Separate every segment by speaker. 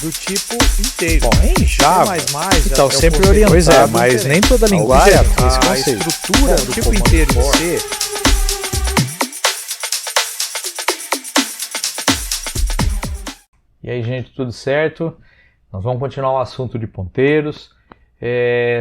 Speaker 1: do tipo inteiro.
Speaker 2: Bom, em Java, então sempre orientado, pois é, mas nem toda linguagem tem esse conceito.
Speaker 1: A estrutura do tipo inteiro em C.
Speaker 2: E aí, gente, tudo certo? Nós vamos continuar o assunto de ponteiros.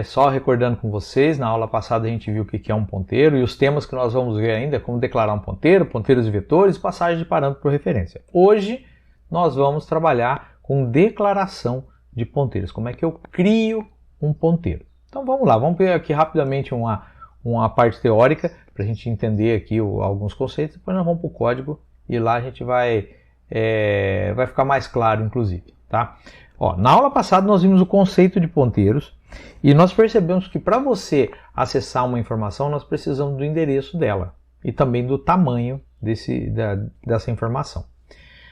Speaker 2: Só recordando com vocês, na aula passada a gente viu o que é um ponteiro e os temas que nós vamos ver ainda é como declarar um ponteiro, ponteiros e vetores, passagem de parâmetro por referência. Hoje nós vamos trabalhar com declaração de ponteiros, como é que eu crio um ponteiro. Então vamos lá, vamos ver aqui rapidamente uma parte teórica para a gente entender aqui alguns conceitos, depois nós vamos para o código e lá a gente vai ficar mais claro, inclusive, tá? Na aula passada nós vimos o conceito de ponteiros e nós percebemos que para você acessar uma informação nós precisamos do endereço dela e também do tamanho dessa informação.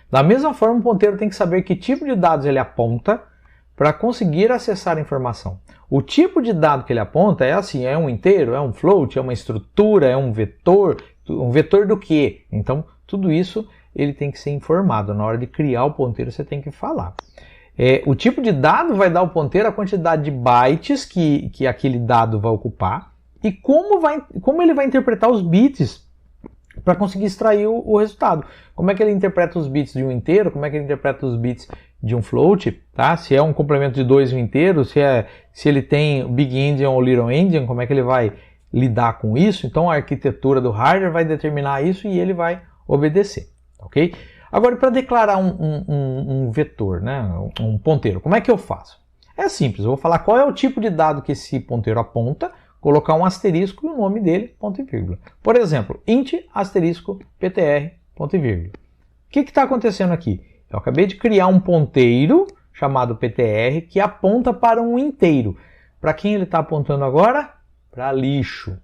Speaker 2: Da mesma forma, um ponteiro tem que saber que tipo de dados ele aponta para conseguir acessar a informação. O tipo de dado que ele aponta é assim, é um inteiro, é um float, é uma estrutura, é um vetor do quê? Então tudo isso ele tem que ser informado. Na hora de criar o ponteiro você tem que falar. O tipo de dado vai dar ao ponteiro a quantidade de bytes que aquele dado vai ocupar e como ele vai interpretar os bits para conseguir extrair o resultado. Como é que ele interpreta os bits de um inteiro, como é que ele interpreta os bits de um float, tá? Se é um complemento de 2 e um inteiro, se ele tem Big Endian ou Little Endian, como é que ele vai lidar com isso? Então a arquitetura do hardware vai determinar isso e ele vai obedecer, ok? Agora, para declarar um vetor, né, um ponteiro, como é que eu faço? É simples, eu vou falar qual é o tipo de dado que esse ponteiro aponta, colocar um asterisco e o nome dele, ponto e vírgula. Por exemplo, int asterisco ptr, ponto e vírgula. O que está acontecendo aqui? Eu acabei de criar um ponteiro chamado ptr que aponta para um inteiro. Para quem ele está apontando agora? Para lixo.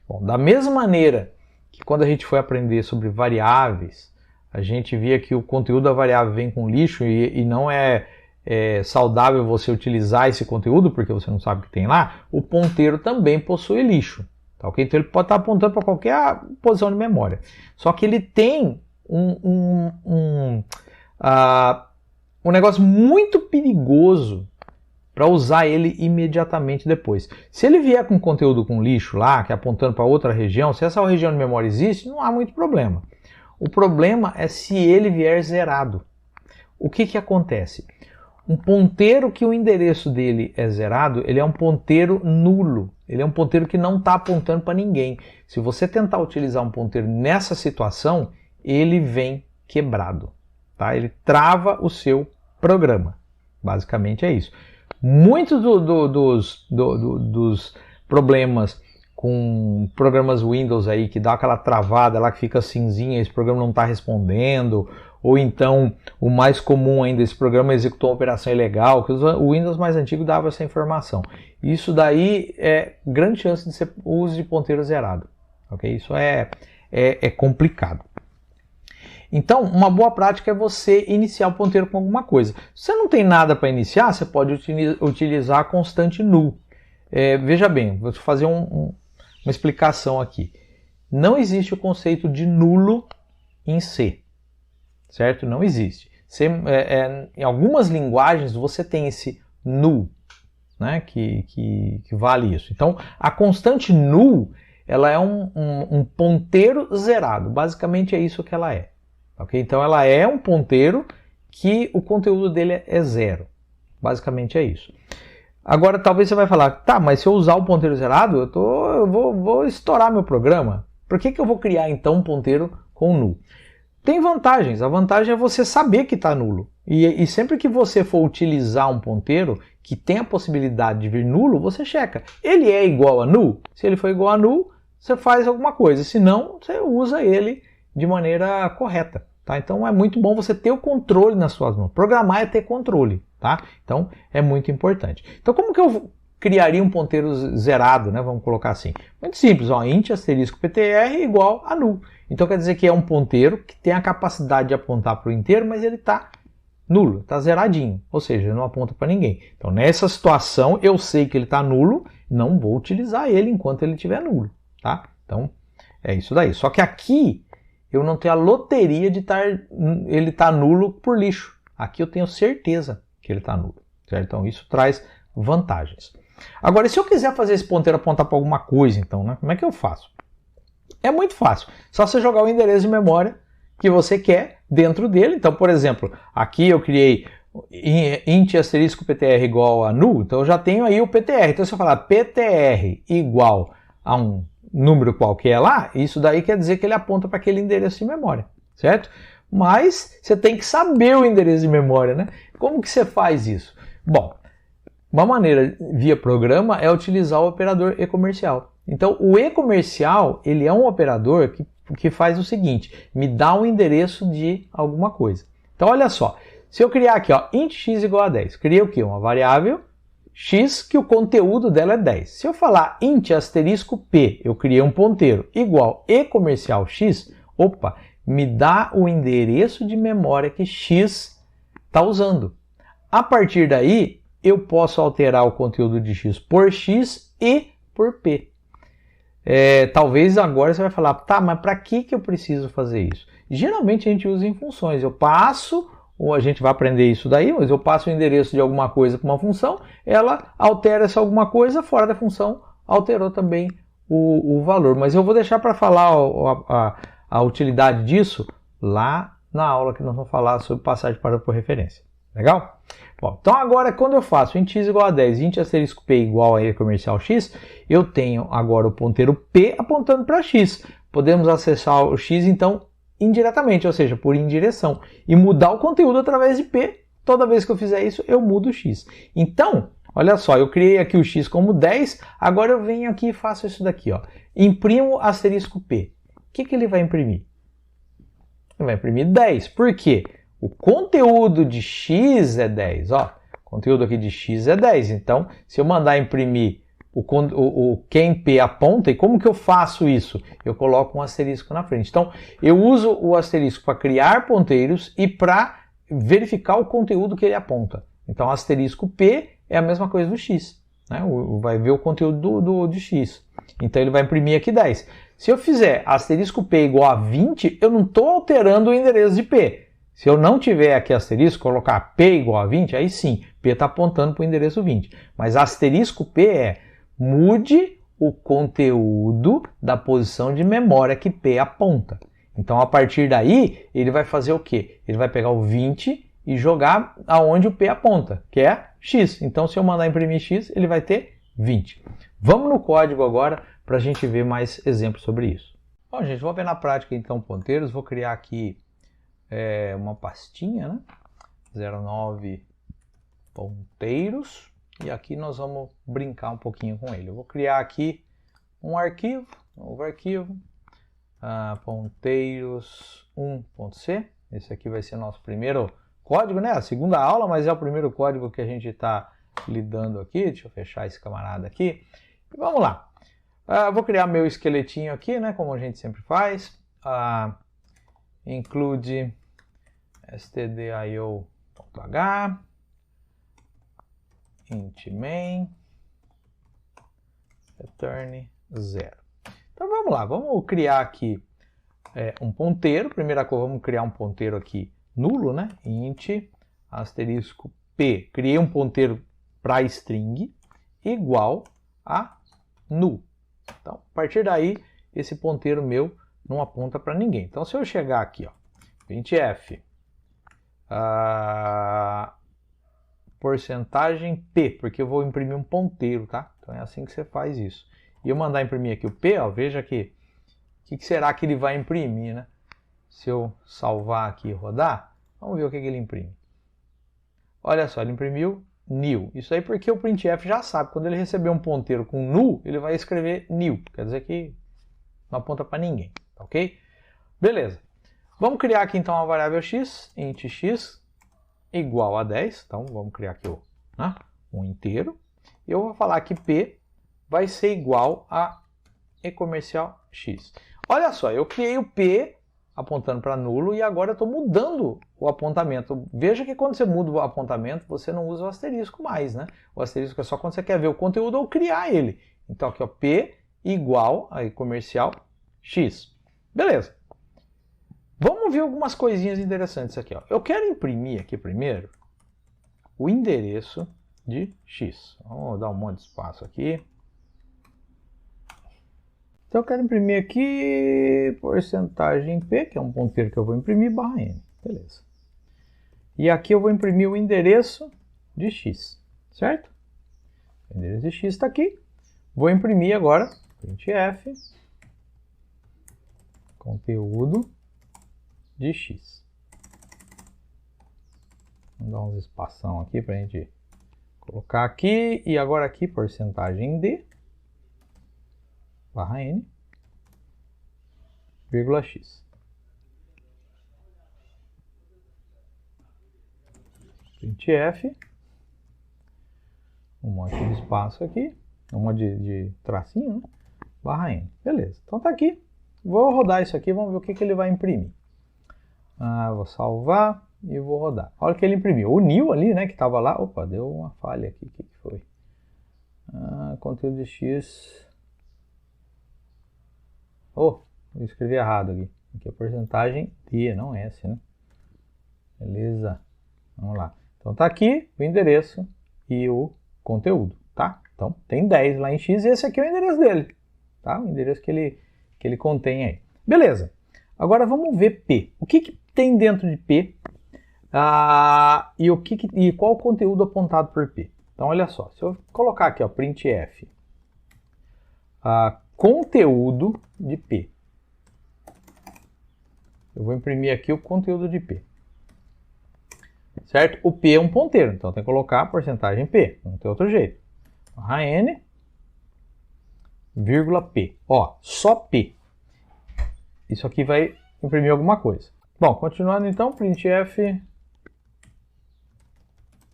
Speaker 2: Bom, da mesma maneira que quando a gente foi aprender sobre variáveis, a gente via que o conteúdo da variável vem com lixo e não é saudável você utilizar esse conteúdo porque você não sabe o que tem lá, o ponteiro também possui lixo. Tá, okay? Então ele pode estar apontando para qualquer posição de memória. Só que ele tem um negócio muito perigoso para usar ele imediatamente depois. Se ele vier com conteúdo com lixo lá, que é apontando para outra região, se essa região de memória existe, não há muito problema. O problema é se ele vier zerado. O que acontece? Um ponteiro que o endereço dele é zerado, ele é um ponteiro nulo. Ele é um ponteiro que não está apontando para ninguém. Se você tentar utilizar um ponteiro nessa situação, ele vem quebrado. Tá? Ele trava o seu programa. Basicamente é isso. Muitos dos problemas com programas Windows aí que dá aquela travada lá que fica cinzinha, esse programa não está respondendo, ou então o mais comum ainda, esse programa executou uma operação ilegal, que o Windows mais antigo dava essa informação. Isso daí é grande chance de ser uso de ponteiro zerado, ok? Isso é complicado. Então, uma boa prática é você iniciar o ponteiro com alguma coisa. Se você não tem nada para iniciar, você pode utilizar a constante null. Veja bem, vou fazer uma explicação aqui. Não existe o conceito de nulo em C, certo? Não existe. Em algumas linguagens você tem esse null, né, que vale isso. Então, a constante null ela é um ponteiro zerado. Basicamente é isso que ela é. Okay? Então, ela é um ponteiro que o conteúdo dele é zero. Basicamente é isso. Agora, talvez você vai falar, tá, mas se eu usar o ponteiro zerado, eu vou estourar meu programa. Por que eu vou criar, então, um ponteiro com null? Tem vantagens. A vantagem é você saber que está nulo. E sempre que você for utilizar um ponteiro que tem a possibilidade de vir nulo, você checa. Ele é igual a null? Se ele for igual a null, você faz alguma coisa. Se não, você usa ele de maneira correta. Tá? Então, é muito bom você ter o controle nas suas mãos. Programar é ter controle. Tá? Então é muito importante. Então como que eu criaria um ponteiro zerado, né? Vamos colocar assim. Muito simples, int asterisco ptr igual a null. Então quer dizer que é um ponteiro que tem a capacidade de apontar para o inteiro, mas ele está nulo, está zeradinho, ou seja, ele não aponta para ninguém. Então nessa situação eu sei que ele está nulo, não vou utilizar ele enquanto ele estiver nulo. Tá? Então é isso daí. Só que aqui eu não tenho a loteria de ele estar nulo por lixo. Aqui eu tenho certeza. que ele está nulo, certo? Então isso traz vantagens. Agora, e se eu quiser fazer esse ponteiro apontar para alguma coisa, então, né? Como é que eu faço? É muito fácil, só você jogar o endereço de memória que você quer dentro dele. Então, por exemplo, aqui eu criei int asterisco ptr igual a null, então eu já tenho aí o ptr. Então, se eu falar ptr igual a um número qualquer lá, isso daí quer dizer que ele aponta para aquele endereço de memória, certo? Mas você tem que saber o endereço de memória, né? Como que você faz isso? Bom, uma maneira via programa é utilizar o operador e-comercial. Então, o e-comercial, ele é um operador que faz o seguinte, me dá um endereço de alguma coisa. Então, olha só, se eu criar aqui, ó, int x igual a 10, criei o quê? Uma variável x que o conteúdo dela é 10. Se eu falar int asterisco p, eu criei um ponteiro igual e-comercial x, opa, me dá o endereço de memória que x está usando. A partir daí, eu posso alterar o conteúdo de x por x e por p. Talvez agora você vai falar, tá, mas para que eu preciso fazer isso? Geralmente a gente usa em funções. Eu passo, ou a gente vai aprender isso daí, mas eu passo o endereço de alguma coisa para uma função, ela altera essa alguma coisa, fora da função alterou também o valor. Mas eu vou deixar para falar a utilidade disso lá na aula que nós vamos falar sobre passagem por referência. Legal? Bom, então agora quando eu faço int x igual a 10, int asterisco p igual a e-comercial x, eu tenho agora o ponteiro p apontando para x. Podemos acessar o x então indiretamente, ou seja, por indireção, e mudar o conteúdo através de p. Toda vez que eu fizer isso, eu mudo o x. Então, olha só, eu criei aqui o x como 10, agora eu venho aqui e faço isso daqui, ó. Imprimo asterisco p. O que ele vai imprimir? Ele vai imprimir 10. Por quê? O conteúdo de x é 10, ó. O conteúdo aqui de x é 10. Então, se eu mandar imprimir quem p aponta, e como que eu faço isso? Eu coloco um asterisco na frente. Então, eu uso o asterisco para criar ponteiros e para verificar o conteúdo que ele aponta. Então, asterisco p é a mesma coisa do x, né? Vai ver o conteúdo de x. Então, ele vai imprimir aqui 10. Se eu fizer asterisco p igual a 20, eu não estou alterando o endereço de p. Se eu não tiver aqui asterisco, colocar p igual a 20, aí sim, p está apontando para o endereço 20. Mas asterisco p é mude o conteúdo da posição de memória que p aponta. Então, a partir daí, ele vai fazer o quê? Ele vai pegar o 20 e jogar aonde o p aponta, que é x. Então, se eu mandar imprimir x, ele vai ter 20. Vamos no código agora para a gente ver mais exemplos sobre isso. Bom, gente, vou ver na prática então ponteiros. Vou criar aqui uma pastinha, né? 09 ponteiros, e aqui nós vamos brincar um pouquinho com ele. Eu vou criar aqui um arquivo, novo arquivo, ponteiros1.c. Esse aqui vai ser nosso primeiro código, né? A segunda aula, mas é o primeiro código que a gente está lidando aqui. Deixa eu fechar esse camarada aqui. E vamos lá. Vou criar meu esqueletinho aqui, né? Como a gente sempre faz. Include stdio.h, int main, return 0. Então vamos lá, vamos criar aqui um ponteiro. Primeira coisa, vamos criar um ponteiro aqui nulo, né? Int asterisco p. Criei um ponteiro para string igual a null. Então, a partir daí, esse ponteiro meu não aponta para ninguém. Então, se eu chegar aqui, ó, printf, porcentagem p, porque eu vou imprimir um ponteiro, tá? Então, é assim que você faz isso. E eu mandar imprimir aqui o p, ó, veja aqui, o que será que ele vai imprimir, né? Se eu salvar aqui e rodar, vamos ver o que ele imprime. Olha só, ele imprimiu new. Isso aí porque o printf já sabe, quando ele receber um ponteiro com null, ele vai escrever new. Quer dizer que não aponta para ninguém, tá ok? Beleza. Vamos criar aqui então uma variável x, int x igual a 10. Então vamos criar aqui um inteiro. E eu vou falar que p vai ser igual a e-comercial x. Olha só, eu criei o p apontando para nulo e agora eu estou mudando o apontamento. Veja que quando você muda o apontamento, você não usa o asterisco mais, né? O asterisco é só quando você quer ver o conteúdo ou criar ele. Então aqui, ó, p igual a e-comercial x. Beleza. Vamos ver algumas coisinhas interessantes aqui, ó. Eu quero imprimir aqui primeiro o endereço de x. Vamos dar um monte de espaço aqui. Então eu quero imprimir aqui porcentagem P, que é um ponteiro que eu vou imprimir, barra N. Beleza. E aqui eu vou imprimir o endereço de x, certo? O endereço de x está aqui. Vou imprimir agora, printf, conteúdo de x. Vamos dar uns espação aqui para a gente colocar aqui. E agora aqui, porcentagem D, barra N, vírgula X. Printf, um monte de espaço aqui, um monte de tracinho, né? Barra N. Beleza, então tá aqui. Vou rodar isso aqui, vamos ver o que ele vai imprimir. Vou salvar e vou rodar. Olha o que ele imprimiu. O new ali, né, que estava lá. Opa, deu uma falha aqui. O que foi? Conteúdo de X. Eu escrevi errado aqui. Aqui é a porcentagem D, não S, né? Beleza. Vamos lá. Então tá aqui o endereço e o conteúdo, tá? Então tem 10 lá em X e esse aqui é o endereço dele, tá? O endereço que ele contém aí. Beleza. Agora vamos ver P. O que tem dentro de P e qual o conteúdo apontado por P? Então olha só, se eu colocar aqui, ó, printf, conteúdo de P. Eu vou imprimir aqui o conteúdo de P. Certo? O P é um ponteiro, então tem que colocar a porcentagem P, não tem outro jeito. Barra N, vírgula P. Ó, só P. Isso aqui vai imprimir alguma coisa. Bom, continuando então, printf,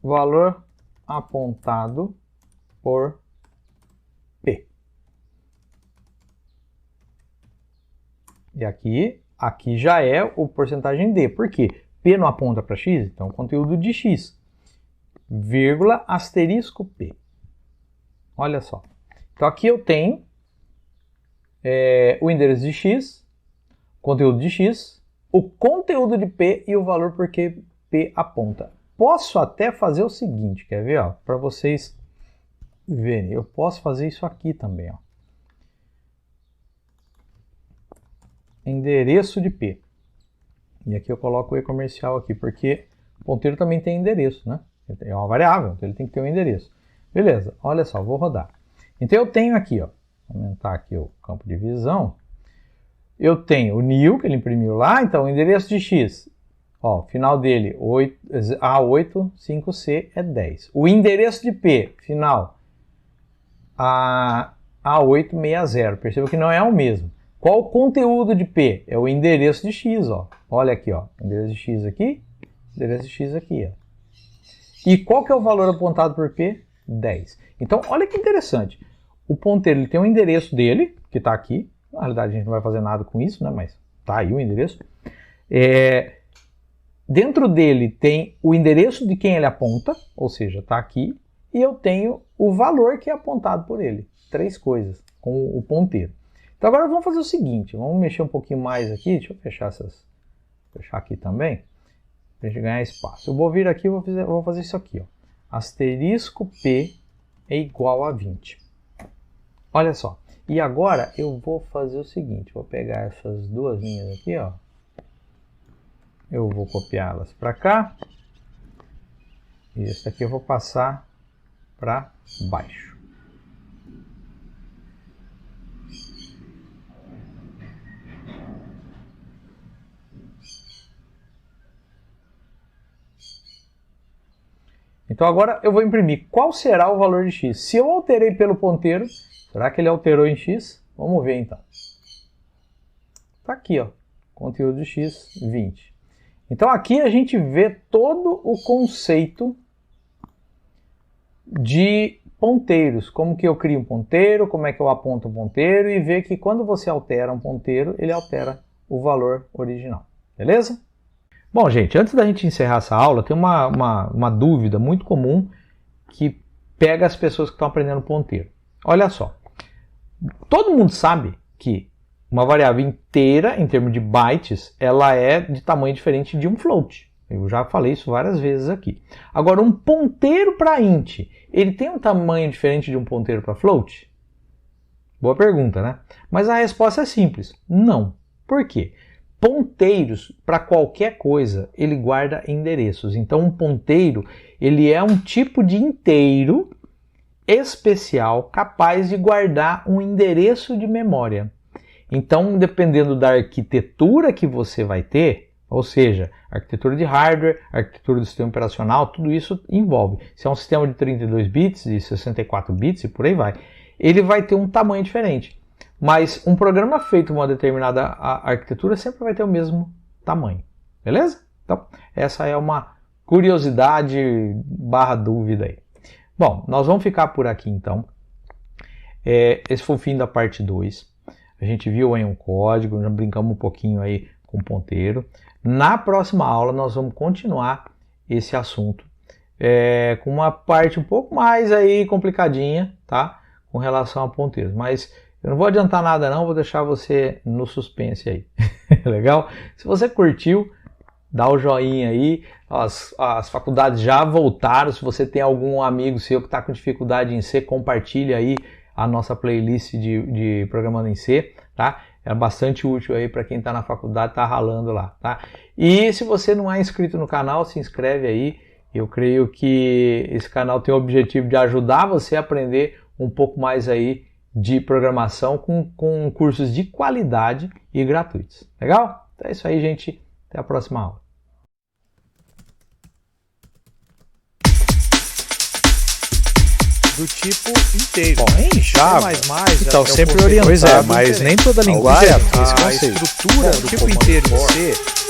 Speaker 2: valor apontado por P. E aqui já é o porcentagem D. Por quê? P não aponta para X, então conteúdo de X, vírgula, asterisco P. Olha só. Então aqui eu tenho o endereço de X, conteúdo de X, o conteúdo de P e o valor porque P aponta. Posso até fazer o seguinte, quer ver? Para vocês verem, eu posso fazer isso aqui também. Ó. Endereço de P. E aqui eu coloco o e-comercial aqui, porque o ponteiro também tem endereço, né? É uma variável, então ele tem que ter um endereço. Beleza, olha só, vou rodar. Então eu tenho aqui, ó, vou aumentar aqui o campo de visão. Eu tenho o new, que ele imprimiu lá, então o endereço de X, ó, final dele, A85C é 10. O endereço de P, final, A860, perceba que não é o mesmo. Qual o conteúdo de P? É o endereço de X, ó. Olha aqui, ó. Endereço de X aqui, endereço de X aqui, ó. E qual que é o valor apontado por P? 10. Então, olha que interessante. O ponteiro ele tem um endereço dele, que está aqui. Na realidade, a gente não vai fazer nada com isso, né? Mas tá aí o endereço. Dentro dele tem o endereço de quem ele aponta, ou seja, está aqui. E eu tenho o valor que é apontado por ele. 3 coisas com o ponteiro. Então agora vamos fazer o seguinte, vamos mexer um pouquinho mais aqui, deixa eu fechar aqui também, para a gente ganhar espaço. Eu vou vir aqui e vou fazer isso aqui, ó. Asterisco P é igual a 20. Olha só, e agora eu vou fazer o seguinte, vou pegar essas duas linhas aqui, ó. Eu vou copiá-las para cá, e esse aqui eu vou passar para baixo. Então agora eu vou imprimir qual será o valor de X. Se eu alterei pelo ponteiro, será que ele alterou em X? Vamos ver então. Está aqui, ó, conteúdo de X, 20. Então aqui a gente vê todo o conceito de ponteiros. Como que eu crio um ponteiro, como é que eu aponto um ponteiro e vê que quando você altera um ponteiro, ele altera o valor original. Beleza? Bom, gente, antes da gente encerrar essa aula, tem uma dúvida muito comum que pega as pessoas que estão aprendendo ponteiro. Olha só, todo mundo sabe que uma variável inteira, em termos de bytes, ela é de tamanho diferente de um float. Eu já falei isso várias vezes aqui. Agora, um ponteiro para int, ele tem um tamanho diferente de um ponteiro para float? Boa pergunta, né? Mas a resposta é simples, não. Por quê? Ponteiros, para qualquer coisa, ele guarda endereços. Então, um ponteiro, ele é um tipo de inteiro especial capaz de guardar um endereço de memória. Então, dependendo da arquitetura que você vai ter, ou seja, arquitetura de hardware, arquitetura do sistema operacional, tudo isso envolve. Se é um sistema de 32 bits, de 64 bits e por aí vai, ele vai ter um tamanho diferente. Mas um programa feito uma determinada arquitetura sempre vai ter o mesmo tamanho. Beleza? Então, essa é uma curiosidade / dúvida aí. Bom, nós vamos ficar por aqui então. Esse foi o fim da parte 2. A gente viu aí um código, já brincamos um pouquinho aí com ponteiro. Na próxima aula nós vamos continuar esse assunto com uma parte um pouco mais aí complicadinha, tá? Com relação a ponteiros. Mas eu não vou adiantar nada não, vou deixar você no suspense aí. Legal? Se você curtiu, dá o joinha aí. As faculdades já voltaram. Se você tem algum amigo seu que está com dificuldade em C, compartilha aí a nossa playlist de Programando em C, tá? É bastante útil aí para quem está na faculdade, está ralando lá, tá? E se você não é inscrito no canal, se inscreve aí. Eu creio que esse canal tem o objetivo de ajudar você a aprender um pouco mais aí de programação com cursos de qualidade e gratuitos. Legal? Então é isso aí, gente. Até a próxima aula.
Speaker 1: Do tipo inteiro.
Speaker 3: Bom, em Java, então sempre orientado.
Speaker 1: Pois é, mas nem toda linguagem
Speaker 3: objeto,
Speaker 1: a
Speaker 3: esse conceito.
Speaker 1: estrutura do tipo inteiro em C